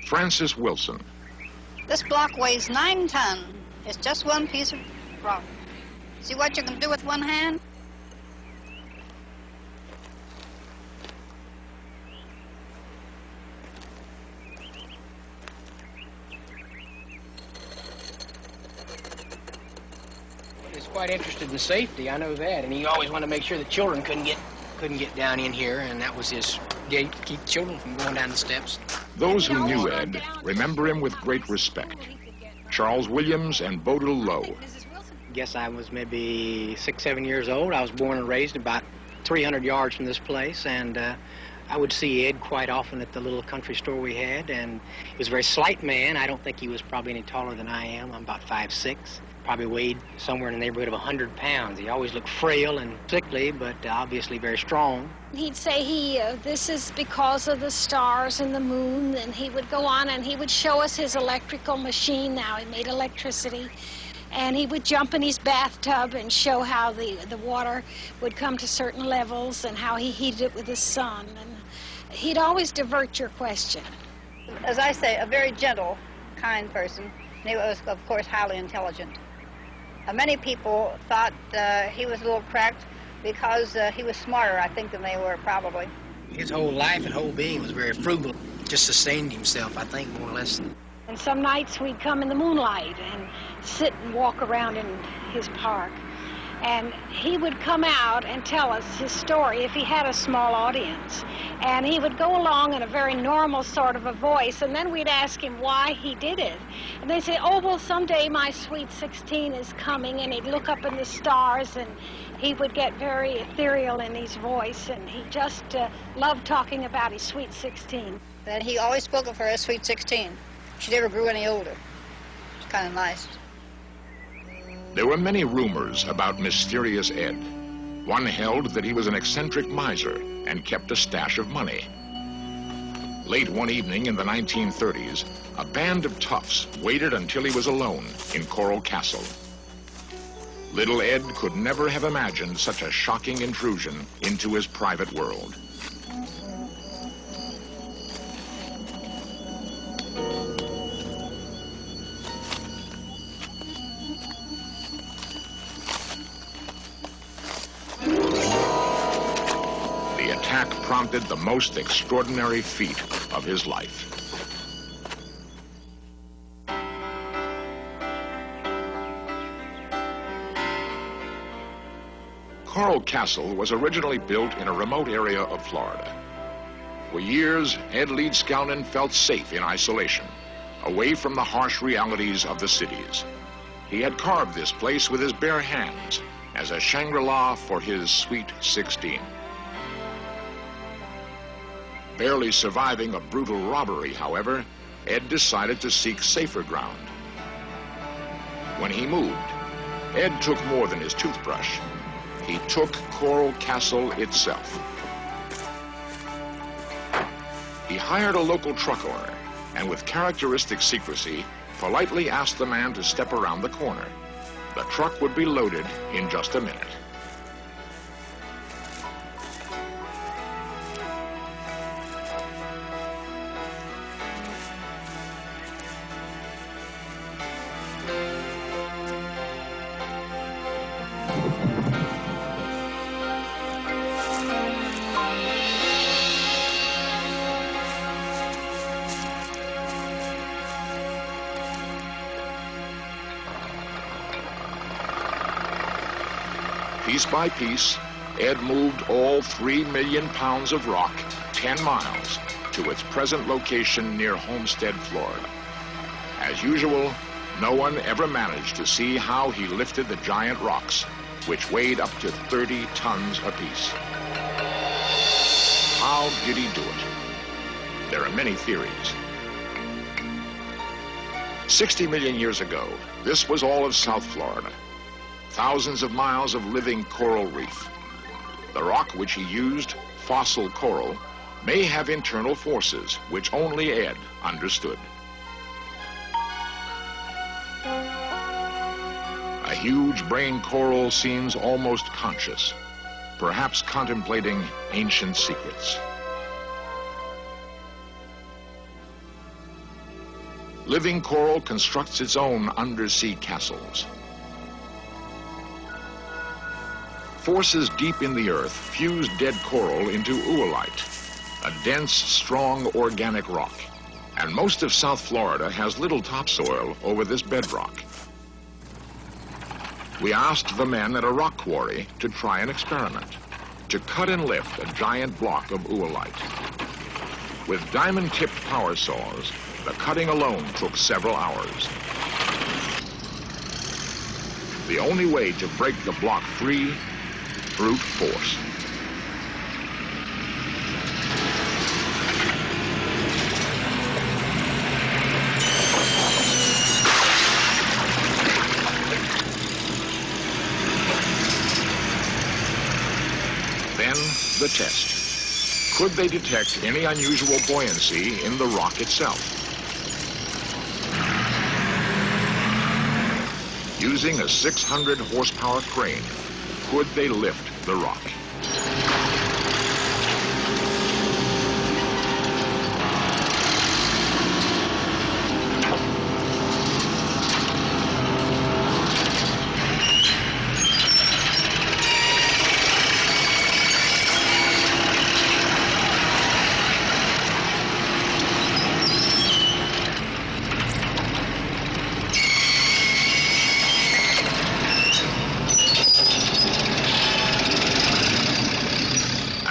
Francis Wilson. This block weighs 9 tons. It's just one piece of rock. See what you can do with one hand? He's quite interested in safety, I know that, and he always wanted to make sure the children couldn't get down in here, and that was his gate to keep children from going down the steps. Those who knew Ed remember him with great respect. Charles Williams and Bodil Lowe. I guess I was maybe 6, 7 years old. I was born and raised about 300 yards from this place, and I would see Ed quite often at the little country store we had, and he was a very slight man. I don't think he was probably any taller than I am. I'm about 5'6". Probably weighed somewhere in the neighborhood of 100 pounds. He always looked frail and sickly, but obviously very strong. He'd say this is because of the stars and the moon, and he would go on and he would show us his electrical machine. Now he made electricity, and he would jump in his bathtub and show how the water would come to certain levels and how he heated it with the sun. And he'd always divert your question. As I say, a very gentle, kind person. And he was, of course, highly intelligent. Many people thought he was a little cracked because he was smarter, I think, than they were, probably. His whole life and whole being was very frugal. Just sustained himself, I think, more or less. And some nights we'd come in the moonlight and sit and walk around in his park. And he would come out and tell us his story if he had a small audience. And he would go along in a very normal sort of a voice, and then we'd ask him why he did it. And they'd say, oh, well, someday my sweet 16 is coming, and he'd look up in the stars, and he would get very ethereal in his voice, and he just loved talking about his sweet 16. And he always spoke of her as sweet 16. She never grew any older. It's kind of nice. There were many rumors about mysterious Ed. One held that he was an eccentric miser and kept a stash of money. Late one evening in the 1930s, a band of toughs waited until he was alone in Coral Castle. Little Ed could never have imagined such a shocking intrusion into his private world. The attack prompted the most extraordinary feat of his life. Coral Castle was originally built in a remote area of Florida. For years, Ed Leedskalnin felt safe in isolation, away from the harsh realities of the cities. He had carved this place with his bare hands as a Shangri-La for his sweet 16. Barely surviving a brutal robbery, however, Ed decided to seek safer ground. When he moved, Ed took more than his toothbrush. He took Coral Castle itself. He hired a local truck owner and with characteristic secrecy, politely asked the man to step around the corner. The truck would be loaded in just a minute. Piece by piece, Ed moved all 3 million pounds of rock 10 miles to its present location near Homestead, Florida. As usual, no one ever managed to see how he lifted the giant rocks, which weighed up to 30 tons apiece. How did he do it? There are many theories. 60 million years ago, this was all of South Florida. Thousands of miles of living coral reef. The rock which he used, fossil coral, may have internal forces which only Ed understood. A huge brain coral seems almost conscious, perhaps contemplating ancient secrets. living coral constructs its own undersea castles. Forces deep in the earth fuse dead coral into oolite, a dense, strong organic rock. And most of South Florida has little topsoil over this bedrock. We asked the men at a rock quarry to try an experiment, to cut and lift a giant block of oolite. With diamond-tipped power saws, the cutting alone took several hours. The only way to break the block free, brute force. Then the test. Could they detect any unusual buoyancy in the rock itself? Using a 600 horsepower crane, could they lift the rock?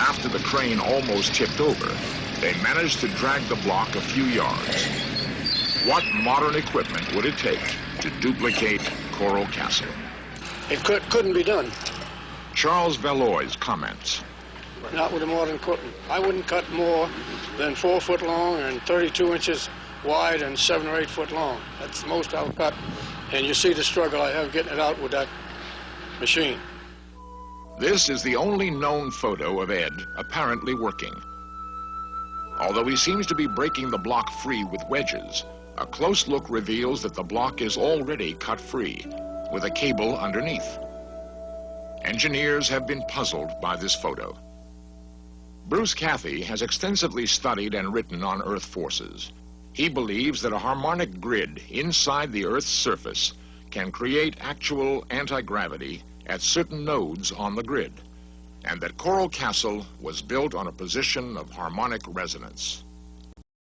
After the crane almost tipped over, they managed to drag the block a few yards. What modern equipment would it take to duplicate Coral Castle? It couldn't be done. Charles Valois comments. Not with the modern equipment. I wouldn't cut more than 4 foot long and 32 inches wide and 7 or 8 foot long. That's the most I'll cut. And you see the struggle I have getting it out with that machine. This is the only known photo of Ed apparently working. Although he seems to be breaking the block free with wedges, a close look reveals that the block is already cut free, with a cable underneath. Engineers have been puzzled by this photo. Bruce Cathy has extensively studied and written on Earth forces. He believes that a harmonic grid inside the Earth's surface can create actual anti-gravity at certain nodes on the grid, and that Coral Castle was built on a position of harmonic resonance.